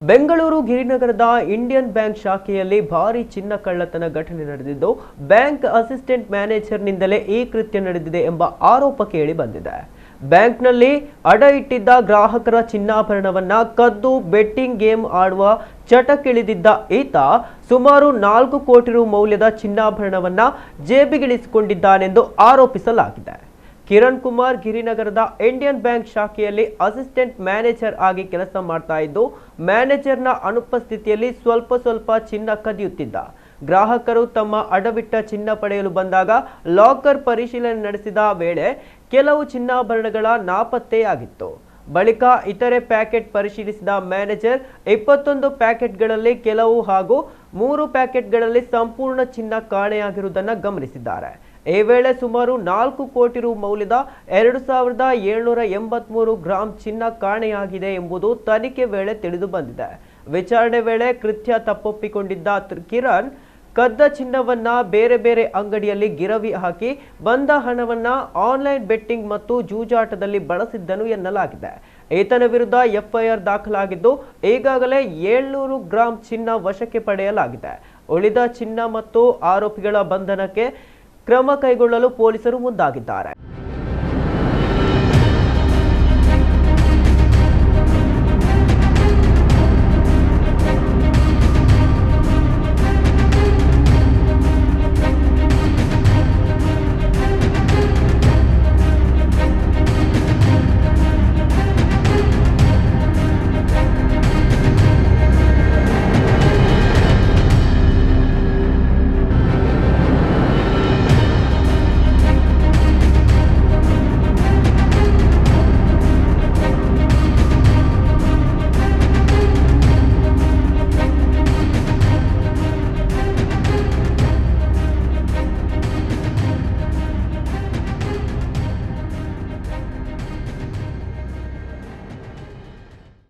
Bengaluru ಗಿರಿನಗರದ Indian bank ಶಾಖೆಯಲ್ಲಿ ಭಾರೀ ಚಿನ್ನ ಕಳ್ಳತನ ಘಟನೆ ನಡೆದಿದ್ದು, ಬ್ಯಾಂಕ್ ಅಸಿಸ್ಟೆಂಟ್ ಮ್ಯಾನೇಜರ್ನಿಂದಲೇ ಈ ಕೃತ್ಯ ನಡೆದಿದೆ ಎಂಬ ಆರೋಪ ಕೇಳಿ ಬಂದಿದೆ. ಬ್ಯಾಂಕ್ನಲ್ಲಿ ಅಡ ಇಟ್ಟಿದ್ದ ಗ್ರಾಹಕರ ಚಿನ್ನಾಭರಣವನ್ನ ಕದ್ದು ಬೆಟ್ಟಿಂಗ್ ಗೇಮ್ ಆಡುವ ಚಟಕ್ಕಿಳಿದಿದ್ದ ಈತ ಸುಮಾರು 4 ಕೋಟಿ ರು ಮೌಲ್ಯದ ಚಿನ್ನಾಭರಣವನ್ನ ಜೇಬಿಗಿಳಿಸಿಕೊಂಡಿದ್ದಾನೆಂದು ಆರೋಪಿಸಲಾಗಿದೆ. ಕಿರಣ್ ಕುಮಾರ್ ಗಿರಿನಗರದ ಇಂಡಿಯನ್ ಬ್ಯಾಂಕ್ ಶಾಖೆಯಲ್ಲಿ ಅಸಿಸ್ಟೆಂಟ್ ಮ್ಯಾನೇಜರ್ ಆಗಿ ಕೆಲಸ ಮಾಡ್ತಾ ಇದ್ದು, ಮ್ಯಾನೇಜರ್ನ ಅನುಪಸ್ಥಿತಿಯಲ್ಲಿ ಸ್ವಲ್ಪ ಚಿನ್ನ ಕದಿಯುತ್ತಿದ್ದ. ಗ್ರಾಹಕರು ತಮ್ಮ ಅಡವಿಟ್ಟ ಚಿನ್ನ ಪಡೆಯಲು ಬಂದಾಗ ಲಾಕರ್ ಪರಿಶೀಲನೆ ನಡೆಸಿದ ವೇಳೆ ಕೆಲವು ಚಿನ್ನಾಭರಣಗಳ ನಾಪತ್ತೆಯಾಗಿತ್ತು. ಬಳಿಕ ಇತರೆ ಪ್ಯಾಕೆಟ್ ಪರಿಶೀಲಿಸಿದ ಮ್ಯಾನೇಜರ್ 21 ಪ್ಯಾಕೆಟ್ಗಳಲ್ಲಿ ಕೆಲವು ಹಾಗೂ 3 ಪ್ಯಾಕೆಟ್ಗಳಲ್ಲಿ ಸಂಪೂರ್ಣ ಚಿನ್ನ ಕಾಣೆಯಾಗಿರುವುದನ್ನು ಗಮನಿಸಿದ್ದಾರೆ. ಈ ವೇಳೆ ಸುಮಾರು 4 ಕೋಟಿ ರು ಮೌಲ್ಯದ 2783 ಗ್ರಾಂ ಚಿನ್ನ ಕಾಣೆಯಾಗಿದೆ ಎಂಬುದು ತನಿಖೆ ವೇಳೆ ತಿಳಿದು ಬಂದಿದೆ. ವಿಚಾರಣೆ ವೇಳೆ ಕೃತ್ಯ ತಪ್ಪೊಪ್ಪಿಕೊಂಡಿದ್ದ ಕಿರಣ್ ಕದ್ದ ಚಿನ್ನವನ್ನ ಬೇರೆ ಅಂಗಡಿಯಲ್ಲಿ ಗಿರವಿ ಹಾಕಿ ಬಂದ ಹಣವನ್ನ ಆನ್ಲೈನ್ ಬೆಟ್ಟಿಂಗ್ ಮತ್ತು ಜೂಜಾಟದಲ್ಲಿ ಬಳಸಿದ್ದನು ಎನ್ನಲಾಗಿದೆ. ಈತನ ವಿರುದ್ಧ ಎಫ್ಐಆರ್ ದಾಖಲಾಗಿದ್ದು, ಈಗಾಗಲೇ 700 ಗ್ರಾಂ ಚಿನ್ನ ವಶಕ್ಕೆ ಪಡೆಯಲಾಗಿದೆ. ಉಳಿದ ಚಿನ್ನ ಮತ್ತು ಆರೋಪಿಗಳ ಬಂಧನಕ್ಕೆ ಕ್ರಮ ಕೈಗೊಳ್ಳಲು ಪೊಲೀಸರು ಮುಂದಾಗಿದ್ದಾರೆ.